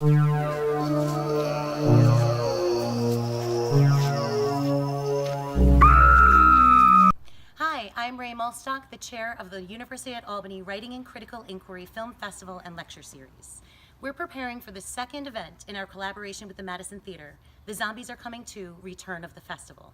Hi, I'm Ray Mulstock, the chair of the University at Albany Writing and Critical Inquiry Film Festival and Lecture Series. We're preparing for the second event in our collaboration with the Madison Theater, The Zombies Are Coming 2: Return of the Festival.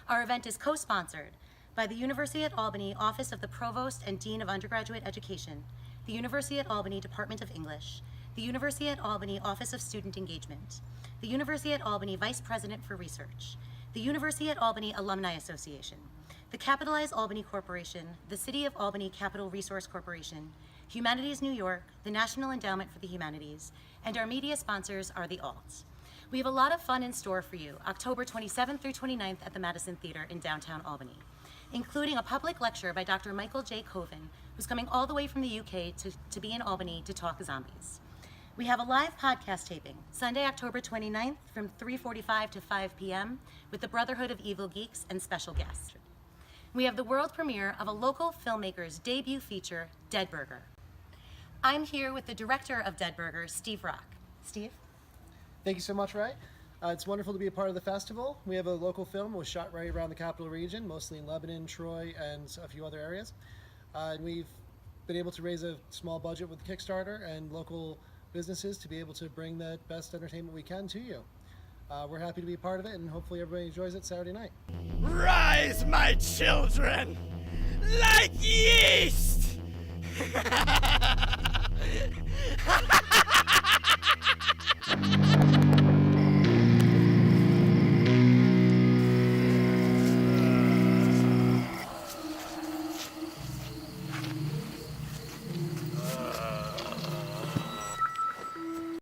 Our event is co-sponsored by the University at Albany Office of the Provost and Dean of Undergraduate Education, the University at Albany Department of English, the University at Albany Office of Student Engagement, the University at Albany Vice President for Research, the University at Albany Alumni Association, the Capitalize Albany Corporation, the City of Albany Capital Resource Corporation, Humanities New York, the National Endowment for the Humanities, and our media sponsors are the Alts. We have a lot of fun in store for you, October 27th through 29th at the Madison Theater in downtown Albany, including a public lecture by Dr. Michael J. Coven, who's coming all the way from the UK to be in Albany to talk zombies. We have a live podcast taping, Sunday, October 29th from 3:45 to 5 p.m. with the Brotherhood of Evil Geeks and special guests. We have the world premiere of a local filmmaker's debut feature, Dead Burger. I'm here with the director of Dead Burger, Steve Rock. Steve? Thank you so much, Ray. It's wonderful to be a part of the festival. We have a local film that was shot right around the capital region, mostly in Lebanon, Troy, and a few other areas. And we've been able to raise a small budget with Kickstarter and local businesses to be able to bring the best entertainment we can to you. We're happy to be a part of it, and hopefully everybody enjoys it Saturday night. Rise, my children, like yeast!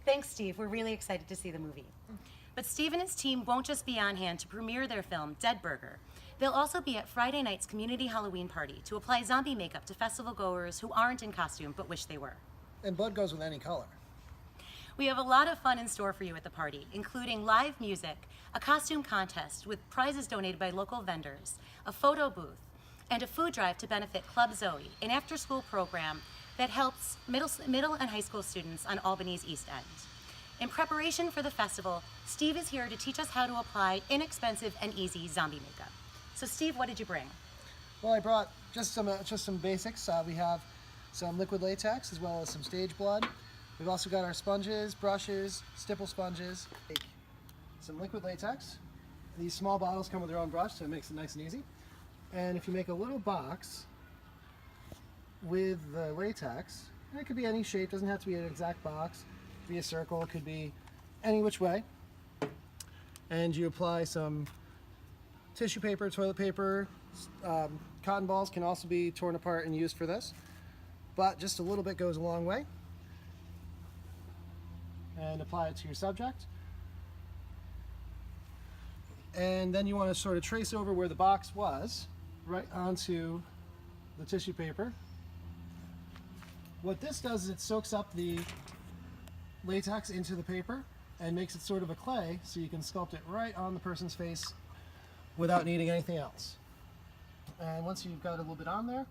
Thanks, Steve. We're really excited to see the movie. But Steve and his team won't just be on hand to premiere their film, Dead Burger. They'll also be at Friday night's community Halloween party to apply zombie makeup to festival goers who aren't in costume but wish they were. And blood goes with any color. We have a lot of fun in store for you at the party, including live music, a costume contest with prizes donated by local vendors, a photo booth, and a food drive to benefit Club Zoe, an after-school program that helps middle and high school students on Albany's East End. In preparation for the festival, Steve is here to teach us how to apply inexpensive and easy zombie makeup. So Steve, what did you bring? Well, I brought just some basics. We have some liquid latex as well as some stage blood. We've also got our sponges, brushes, stipple sponges, some liquid latex. These small bottles come with their own brush, so it makes it nice and easy. And if you make a little box with the latex, and it could be any shape, doesn't have to be an exact box. It could be a circle, it could be any which way. And you apply some tissue paper, toilet paper, cotton balls can also be torn apart and used for this, but just a little bit goes a long way. And apply it to your subject. And then you want to sort of trace over where the box was, right onto the tissue paper. What this does is it soaks up the latex into the paper and makes it sort of a clay, so you can sculpt it right on the person's face without needing anything else. And once you've got a little bit on there,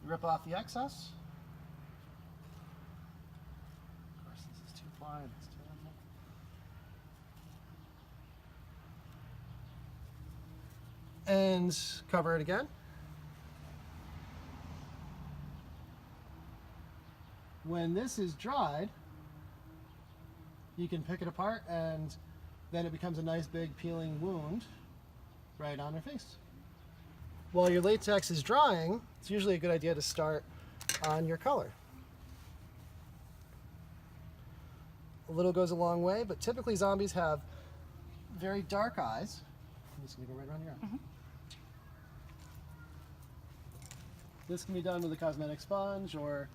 you rip off the excess. Of course, this is too fine. It's terrible. And cover it again. When this is dried, you can pick it apart, and then it becomes a nice big peeling wound right on her face. While your latex is drying, it's usually a good idea to start on your color. A little goes a long way, but typically zombies have very dark eyes. I'm just going to go right around your eye. Mm-hmm. This can be done with a cosmetic sponge, or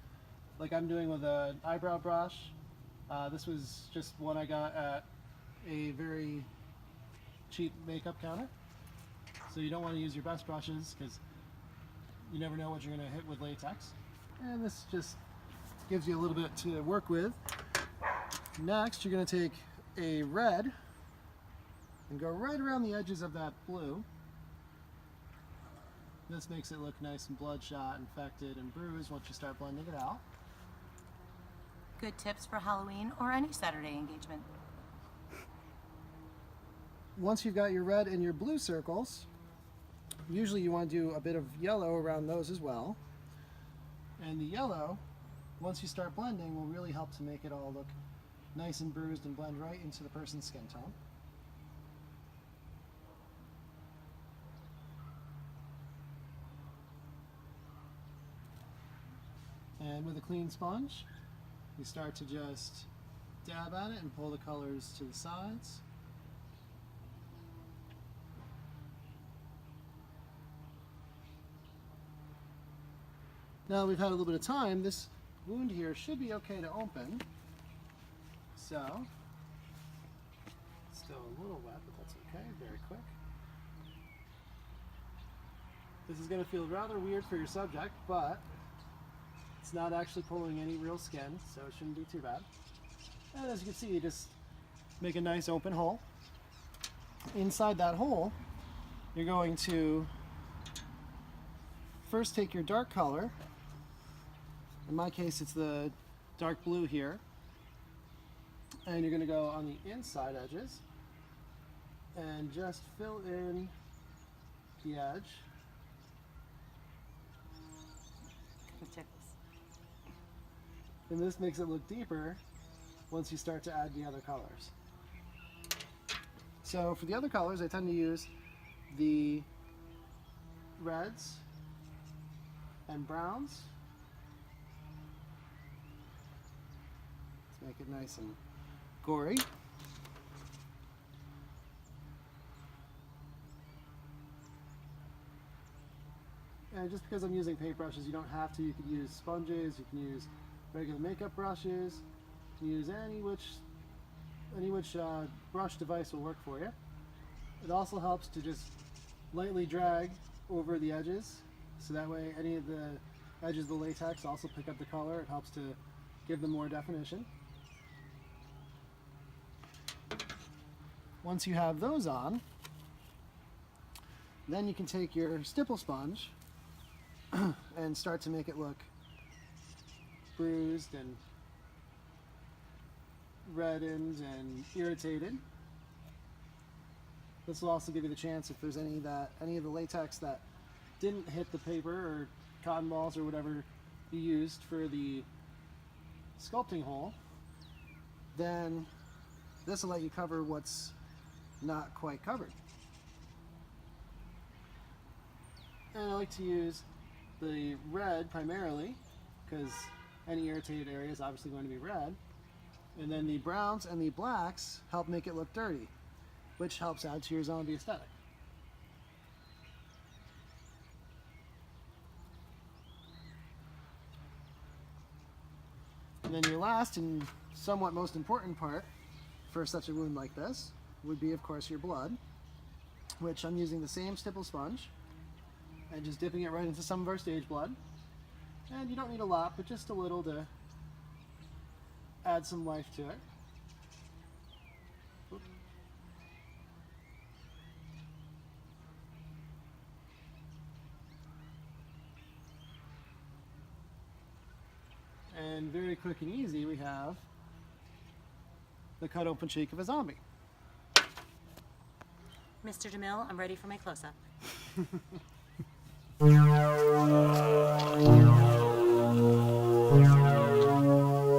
like I'm doing with an eyebrow brush. This was just one I got at a very cheap makeup counter. So you don't want to use your best brushes because you never know what you're going to hit with latex. And this just gives you a little bit to work with. Next, you're going to take a red and go right around the edges of that blue. This makes it look nice and bloodshot, infected, and bruised once you start blending it out. good tips for Halloween or any Saturday engagement? Once you've got your red and your blue circles, usually you want to do a bit of yellow around those as well. And the yellow, once you start blending, will really help to make it all look nice and bruised and blend right into the person's skin tone. And with a clean sponge, you start to just dab at it and pull the colors to the sides. Now we've had a little bit of time, this wound here should be okay to open. So, it's still a little wet, but that's okay, very quick. This is going to feel rather weird for your subject, but it's not actually pulling any real skin, so it shouldn't be too bad. And as you can see, you just make a nice open hole. Inside that hole, you're going to first take your dark color. In my case, it's the dark blue here. And you're going to go on the inside edges and just fill in the edge. And this makes it look deeper once you start to add the other colors. So for the other colors, I tend to use the reds and browns. Let's make it nice and gory. And just because I'm using paintbrushes, you don't have to. You can use sponges, you can use regular makeup brushes, you can use any which brush device will work for you. It also helps to just lightly drag over the edges, so that way any of the edges of the latex also pick up the color. It helps to give them more definition. Once you have those on, then you can take your stipple sponge and start to make it look bruised and reddened and irritated. This will also give you the chance, if there's any of the latex that didn't hit the paper or cotton balls or whatever you used for the sculpting hole, then this will let you cover what's not quite covered. And I like to use the red primarily, because any irritated area is obviously going to be red. And then the browns and the blacks help make it look dirty, which helps add to your zombie aesthetic. And then your last and somewhat most important part for such a wound like this would be, of course, your blood, which I'm using the same stipple sponge and just dipping it right into some of our stage blood. And you don't need a lot, but just a little to add some life to it. Oop. And very quick and easy, we have the cut open cheek of a zombie. Mr. DeMille, I'm ready for my close-up.